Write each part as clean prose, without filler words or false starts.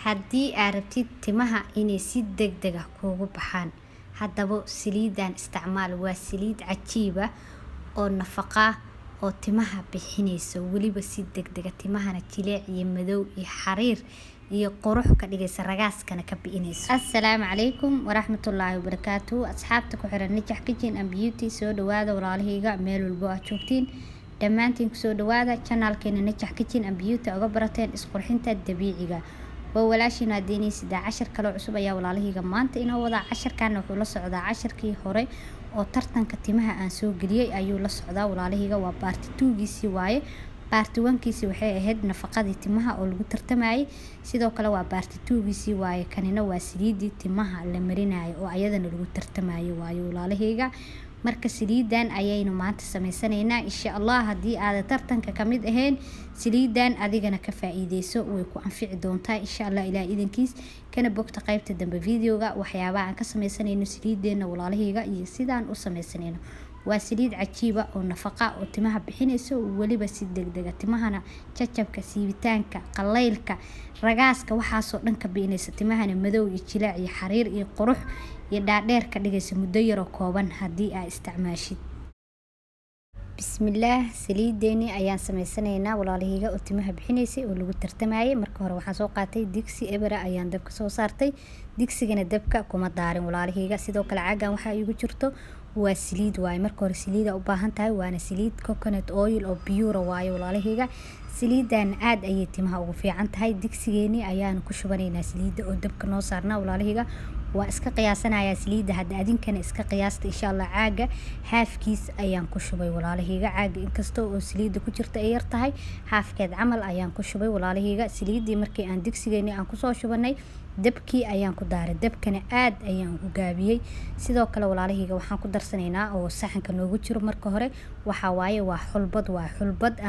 Haddii aad rabtid timaha inay si degdeg ah kuugu baxaan, haddaba saliidan isticmaal. Waa saliid cajiib ah oo nafaqo ah oo timaha bixinayso weliba si degdeg ah. Timahana jileec iyo madow iyo xariir iyo qurux ka dhigaysa, ragaaskana ka bixinayso. Assalaamu calaykum waraxmatullaahi wabarakaatuh. Asxaabta ku xiran Najax Kitchen and Beauty, soo dhawaada walaalahayga meel walbo aad joogtiin. Dhammaantiin ku soo dhawaada channelkeena Najax Kitchen and Beauty uga barateen isqurxinta dabiiciga. waa walaashina deeniisida cashar kale cusub ayaa walaalahayga maanta inoo wada. casharkan wuxuu la socdaa casharkii hore oo tartanka timaha aan soo geliyay ayuu la socdaa walaalahayga. waa part 2 giisii waaye. part 1 kiisii waxay ahayd nafaqadii timaha oo lagu tartamayay, sidoo kale waa part 2 giisii waaye. kanina waa saliidii timaha la marinayo oo ayadana lagu tartamayo waaye walaalahayga. marka saliidan ayaynu maanta sameysanaynaa insha Allah. haddii aad tartanka kamid ahayn, saliidan adigana ka faa'iideyso, way ku anfici doontaa insha Allah ilaa idinkiis. kana bogta qaybta dambe videoga waxyaabaha aan ka sameysanayno saliideena walaalahayga iyo sidaan u sameysanayno. waa saliid cajiib ah oo nafaqo oo timaha bixinayso weliba si degdeg ah. timahana jajabka, siibitaanka, qaleylka, ragaaska waxaasoo dhan ka bixinaysa. timahana madow iyo jileec iyo xariir iyo qurux iyo dhaadheer ka dhigaysa muddo yar oo kooban haddii aad isticmaashid. bismillaah, saliideeni ayaan sameysanaynaa walaalahayga oo timaha bixinaysay oo lagu tartamayay. marka hore waxaan soo qaatay digsi ebera ayaan dabka soo saartay. digsigana dabka kuma daarin walaalahayga. sidoo kale caagan waxaa igu jirto waa saliid waaye. marka hore saliida u baahan tahay, waana saliid coconut oil oo pure waaye walaalahayga. saliidan aad ayay timaha ugu fiican tahay. digsigeeni ayaan ku shubanaynaa saliida oo dabka noo saarnaa walaalahayga. waa iska qiyaasanayaa saliida, hadda adinkana iska qiyaasta insha Allah. caaga haafkiis ayaan ku shubay walaalahayga. caaga inkastoo oo saliida ku jirta ay yar tahay, haafkeed camal ayaan ku shubay walaalahayga. saliidii markii aan digsigeeni aan kusoo shubanay, dabkii ayaan ku daaray. dabkana aad ayaan u gaabiyay. sidoo kale walaalahayga waxaan ku darsanaynaa oo saxanka noogu jiro marka hore waxa waaye waa xulbad. waa xulbad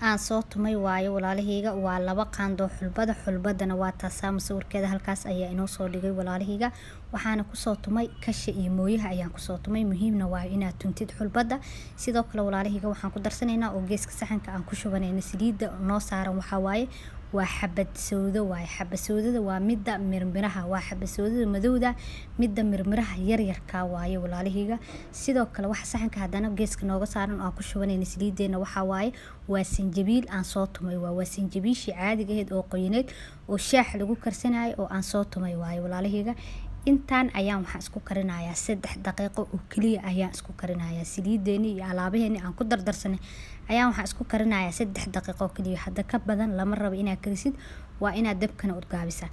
aan soo tumay waaye walaalahayga. waa 2 qaando xulbada. xulbadana waa taasaa sawirkeeda halkaas ayaa inoo soo dhigay walaalahayga. waxaana kusoo tumay kasha iyo mooyaha ayaan kusoo tumay. muhiimna waa inaad tuntid xulbada. sidoo kale walaalahayga waxaan ku darsanaynaa oo geeska saxanka aan ku shubanayna saliida noo saaran waxa waaye waa xabad sawdo waaye. xabad sawdada waa midda mirmiraha. waa xabad sawdada madowda midda mirmiraha yaryarka waaye walaalahayga. sidoo kale waxa saxanka haddana geeska nooga saaran oo aan ku shubanayna saliideena waxa waaye waa sanjabiil aan soo tumay. waa sanjabiishii caadiga ahayd oo qoyaneed oo shaax lagu karsanayo oo aan soo tumay waaye walaalahayga. intaan ayaan waxaan isku karinayaa 3 daqiiqo oo kaliya ayaan isku karinayaa. saliideeni iyo alaabaheeni aan ku dardarsanay ayaan waxaan isku karinayaa 3 daqiiqo oo kaliya. hadda ka badan lama rabo inaad karisid, waa inaad dabkana u gaabisa.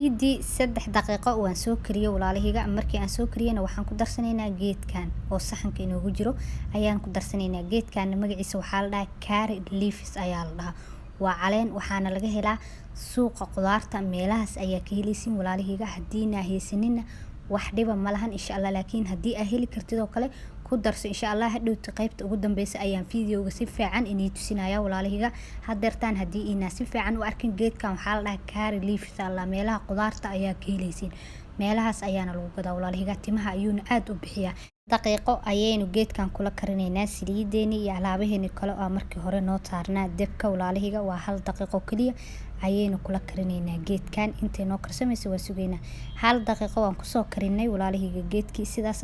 3 daqiiqo waan soo kariyay walaalahayga. markii aan soo kariyana waxaan ku darsanaynaa geedkan oo saxanka inoogu jiro ayaan ku darsanaynaa. geedkan magaciisa waxaa la dhahaa curry leaves ayaa la dhahaa. waa caleen, waxaana laga helaa suuqa qudaarta, meelahaas ayaa ka helaysiin walaalahayga. haddiina haysanina wax dhiba ma lahan insha Allah. laakiin haddii aad heli kartid oo kale ku darso insha Allah. hadhowta qaybta ugu dambeysa ayaan videoga si fiican inii tusinaya walaalahayga. hadeertaan haddii ina si fiican u arkin, geedkan waxaa la dhahaa curry leaves alla. meelaha qudaarta ayaa ka helaysiin, meelahaas ayaana lagu gadaa walaalahayga. timaha ayuuna aad u bixiyaa. daqiiqo ayaynu geedkan kula karinaynaa saliideeni iyo alaabaheeni kale oo markii hore noo saarnaa dabka walaalahayga. waa 1 daqiiqo kaliya ayaynu kula karinaynaa geedkan. intay noo karsamayso waa sugaynaa. 1 daqiiqo waan kusoo karinay walaalahayga geedkii. sidaas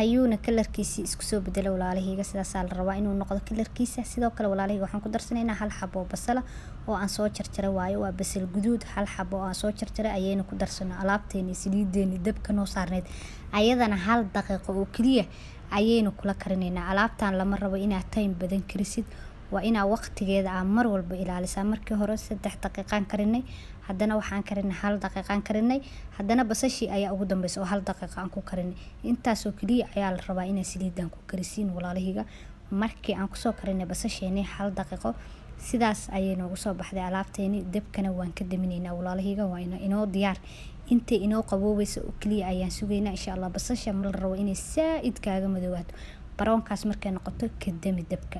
ayuuna kalarkiisii isku soo bedelay walaalahayga. sidaasaa la rabaa inuu noqdo kalarkiisa. sidoo kale walaalahayga waxaan ku darsanaynaa 1 xabo basala oo aan soo jarjaray waaye. waa basal guduud 1 xabo oo aan soo jarjaray ayaynu ku darsanaa alaabteeni saliideeni dabka noo saarneed. ayadana 1 daqiiqo oo kaliya ayaynu kula karinaynaa. alaabtan lama rabo inaad time badan karisid, waa inaa waqtigeeda aan mar walba ilaalisaa. markii hore 3 daqiiqaan karinay, haddana waxaan karinay 1 daqiiqaan karinay, haddana basashii ayaa ugu dambeysay oo 1 daqiiqa aan ku karinay. intaasoo kaliya ayaa la rabaa inaad saliidan ku karisiin walaalahayga. markii aan kusoo karinay basasheeni 1 daqiiqo, sidaas ayay noogu soo baxday alaabteeni. dabkana waan ka daminaynaa walaalahayga. waa inoo diyaar. intay inoo qaboobayso oo kaliya ayaan sugaynaa insha Allah. basasha ma la rabo inay saaid kaaga madowaato. baroonkaas markay noqoto ka dami dabka.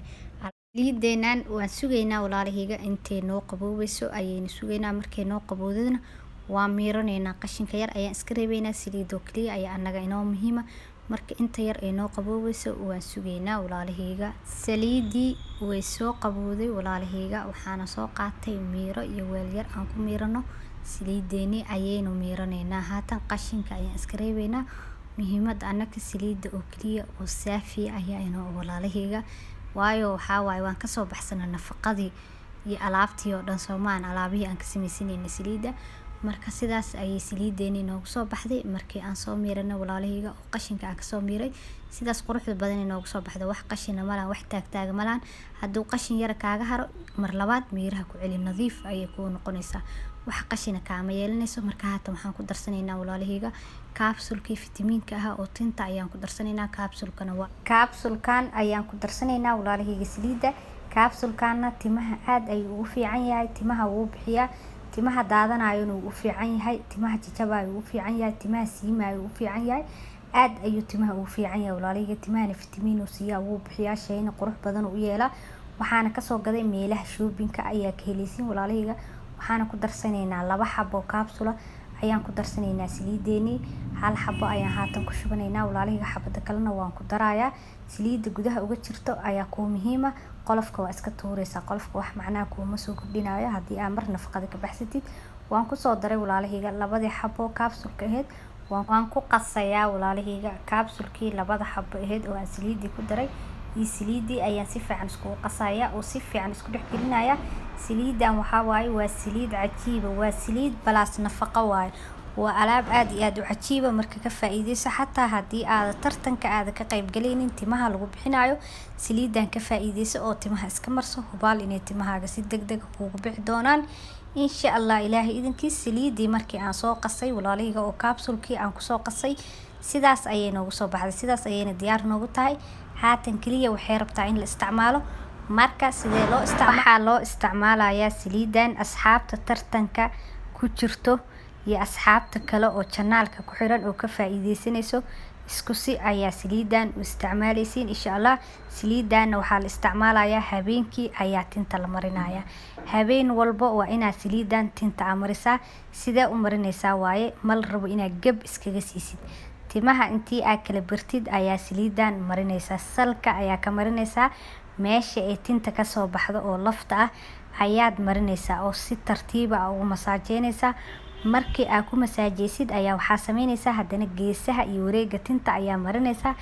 saliideenan waan sugaynaa walaalahayga. intay noo qaboobayso ayaynu sugaynaa. markay noo qaboodana waa miiranaynaa. qashinka yar ayaan iska reebaynaa. saliidoo kaliya ayaa anaga inoo muhiima. marka inta yar ay noo qabooweyso waan sugaynaa walaalahayga. Saliidii way soo qabowday walaalahayga, waxaana soo qaatay miiro iyo weel yar aan ku miirano. Saliideeni ayaynu miiranaynaa, haatan qashinka ayaan iska reebaynaa. Muhiimada annaka saliida oo kaliya oo saafi ayaa inoo walaalahayga, waayo waxaa waaye waan kasoo baxsanaa nafaqadii iyo alaabtii oo dhan Soomaan alaabihii aan ka samaysanayna saliida. Marka sidaas ayay saliideeni noogu soo baxday markii aan soo miirano walaalahayga oo qashinka aan ka soo miiray. Sidaas quruxda badan noogu soo baxday, wax qashina ma lahan, wax taagtaaga ma lahan. Hadduu qashin yar kaaga haro mar labaad miiraha ku celi, nadiif ayay kuu noqonaysaa, wax qashina kaama yeelanayso. Marka haatan waxaan ku darsanaynaa walaalahayga kaabsulkii fitamiinka ah oo tinta ayaan ku darsanaynaa. Kaabsulkan ayaan ku darsanaynaa walaalahayga saliida. Kaabsulkaana timaha aad ayuu ugu fiican yahay, timaha wuu bixiyaa, timaha daadanaayona wuu u fiican yahay, timaha jajabayo wuu u fiican yahay, timaha siimayo wuu u fiican yahay. aad ayuu timaha ugu fiican yahay walaalahayga. timahana fitamiin uu siiyaa, wuu bixiyaa, shayna qurux badan u yeelaa. waxaana kasoo gaday meelaha shoppingka ayaa ka helaysiin walaalahayga. waxaana ku darsanaynaa 2 xabo kaabsula ayaan ku darsanaynaa saliideeni. 1 xabo ayaan haatan ku shubanaynaa walaalahayga, xabada kalena waan ku darayaa. saliida gudaha uga jirto ayaa ku muhiima, qolofka waa iska tuuraysaa, qolofka wax macnaa kuma soo kordhinayo haddii aad mar nafaqada ka baxsatid. waan ku soo daray walaalahayga 2 xabo kaabsulka ahayd, waan ku qasayaa walaalahayga. kaabsulkii 2 xabo ahayd oo aan saliidii ku daray iyo saliidii ayaan si fiican isku qasayaa oo si fiican isku dhex gelinayaa. saliidan waxaa waaye waa saliid cajiiba, waa saliid balaas nafaqo waaye, waa alaab aad iyo aad u cajiiba. marka ka faa'iideyso, xataa haddii aad tartanka aad ka qayb galaynin timaha lagu bixinayo, saliidan ka faa'iideyso oo timaha iska marso, hubaal inay timahaaga si degdeg kuugu bixi doonaan insha Allah. ilaahay idinkiis saliidii markii aan soo qasay walaalahayga oo kaabsulkii aan ku soo qasay, sidaas ayay noogu soo baxday, sidaas ayayna diyaar noogu tahay. haatan kaliya waxay rabtaa in la isticmaalo. marka sidee loo isticmaalo? waxaa loo isticmaalayaa saliidan asxaabta tartanka ku jirto iyo asxaabta kale oo channelka ku xiran oo ka faa'iideysanayso isku si ayaa saliidan u isticmaalaysiin insha Allah. saliidan waxaa la isticmaalayaa habeenkii ayaa tinta la marinayaa. habeen walba waa inaad saliidan tinta marisaa. sidee u marinaysaa waaye, mal rabo inaad gab iskaga siisid. timaha intii aad kala bartid ayaa saliidan marinaysaa, salka ayaa ka marinaysaa, meesha ay tinta ka soo baxdo oo lafta ah ayaad marinaysaa oo si tartiib ah ugu masaajeynaysaa. markii aad ku masaajeysid ayaa waxaa sameynaysaa haddana geesaha iyo wareega tinta ayaa marinaysaa.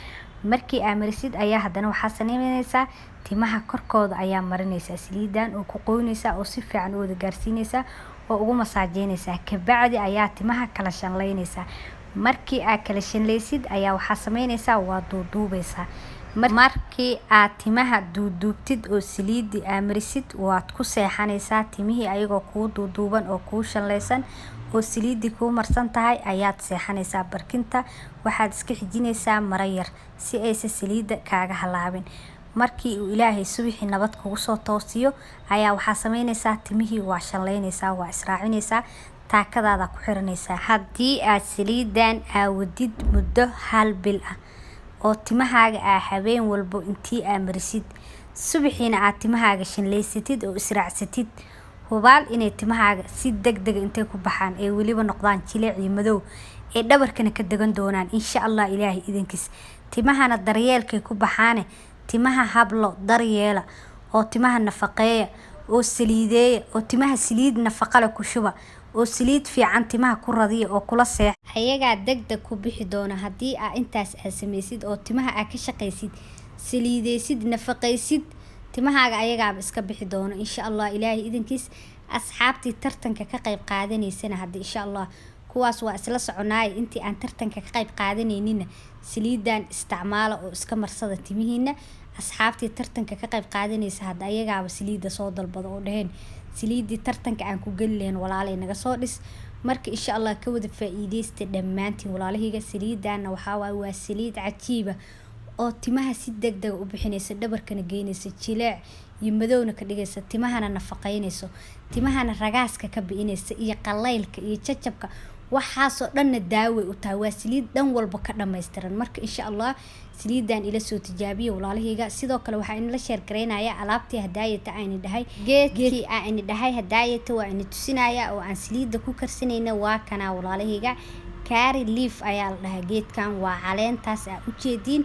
markii aad marisid ayaa haddana waxaa sameynaysaa timaha korkooda ayaa marinaysaa saliidan oo ku qoynaysaa oo si fiican u wada gaarsiinaysaa oo ugu masaajeynaysaa. kabacdi ayaa timaha kala shanlaynaysaa. markii aad kala shanlaysid ayaa waxaa sameynaysaa waa duuduubaysaa. markii aad timaha duuduubtid oo saliidii aad marisid waad ku seexanaysaa. timihii ayagoo kuu duuduuban oo kuu shanlaysan oo saliidii kuu marsan tahay ayaad seexanaysaa. barkinta waxaad iska xijinaysaa maro yar si aysan saliida kaaga halaabin. markii uu ilaahay subaxii nabad kugu soo toosiyo ayaa waxaa sameynaysaa timihii waa shanlaynaysaa, waa israacinaysaa, taakadaada ku xiranaysaa. haddii aad saliidan aawadid muddo 1 bil ah oo timahaaga aa habeen walbo intii aad marisid, subaxiina aad timahaaga shanlaysatid oo israacsatid, hubaal inay timahaaga si degdeg intay ku baxaan ee weliba noqdaan jileec iyo madow ee dhabarkana ka degan doonaan insha Allah. ilaahay idinkiis timahana daryeelkay ku baxaane, timaha hablo daryeela oo timaha nafaqeeya oo saliideeya oo timaha saliid nafaqo leh ku shuba oo saliid fiican timaha ku radiya oo kula seex ayagaa degdeg ku bixi doona. haddii aad intaas aad samaysid oo timaha aad ka shaqaysid, saliideysid, nafaqaysid, timahaaga ayagaaba iska bixi doona insha Allah. ilaahay idinkiis asxaabtii tartanka ka qayb qaadanaysana hadda insha Allah kuwaas waa isla soconaay. intii aan tartanka ka qayb qaadanaynin saliidan isticmaala oo iska marsada timihiina. asxaabtii tartanka ka qayb qaadanaysa hadda ayagaaba saliida soo dalbado oo dhaheen saliidii tartanka aan ku gali lahayn walaalay naga soo dhis. marka insha Allah ka wada faa'iideysta dhammaantiin walaalahayga. saliidan waxaa waaye waa saliid cajiiba oo timaha si degdeg u bixinaysa, dhabarkana geynaysa, jileec iyo madowna ka dhigaysa, timahana nafaqeynayso, timahana ragaaska ka bi'inaysa iyo qalaylka iyo jajabka waxaasoo dhanna daaway u tahay. waa saliid dhan walba ka dhammaystiran. marka insha Allah saliidan ila soo tijaabiyo walaalahayga. sidoo kale waxaa in la sheer gareynayaa alaabtii hadaayata aan dhahay geedkii aan dhahay hadaayata waa in tusinaya oo aan saliida ku karsanayna waa kana walaalahayga. curry leaf ayaa la dhahaa geedkan. Waa caleentaas aa ujeediin,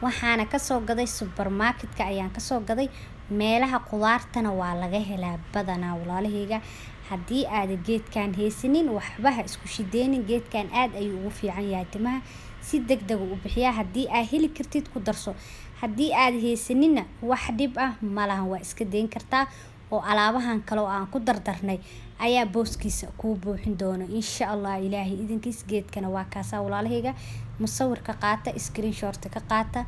waxaana kasoo gaday supermarketka ayaan kasoo gaday. meelaha qudaartana waa laga helaa badanaa walaalahayga. haddii aad geedkan haysanin waxba ha isku shideenin, geedkan aad ayuu ugu fiican yahay timaha, si degdeg u bixiyaa. haddii aad heli kartid ku darso, haddii aad haysaninna wax dhib ah malahan, waa iska dayn kartaa. oo alaabahan kale oo aan ku dardarnay ayaa booskiisa kuu buuxin doona insha Allah ilaahay idinkiis. geedkana waa kaasa walaalahayga, musawirka qaata, screenshot ka qaata.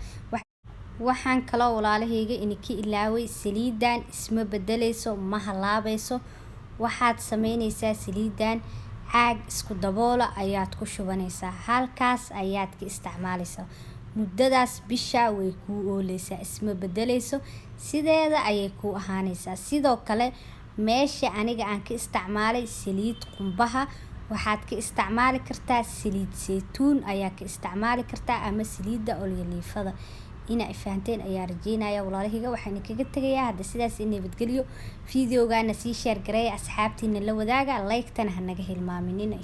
waxaan kale walaalahayga inaki ilaaway saliidan isma bedelayso, ma halaabayso. waxaad sameynaysaa saliidan caag isku daboola ayaad ku shubanaysaa, halkaas ayaad ka isticmaalaysaa. muddadaas bisha way kuu ooleysaa, isma bedelayso, sideeda ayay kuu ahaanaysaa. sidoo kale meesha aniga aan ka isticmaalay saliid qumbaha, waxaad ka isticmaali kartaa saliid saytuun ayaa ka isticmaali kartaa, ama saliida olyoliifada. inaa fahanteen ayaa rajeynaya walaalahayga. waxaan kaga tagayaa hadda sidaas in nabadgelyo. fiidiyogaana sii share gareeya asxaabtiina la wadaaga, like-tana ha naga hilmaaminina.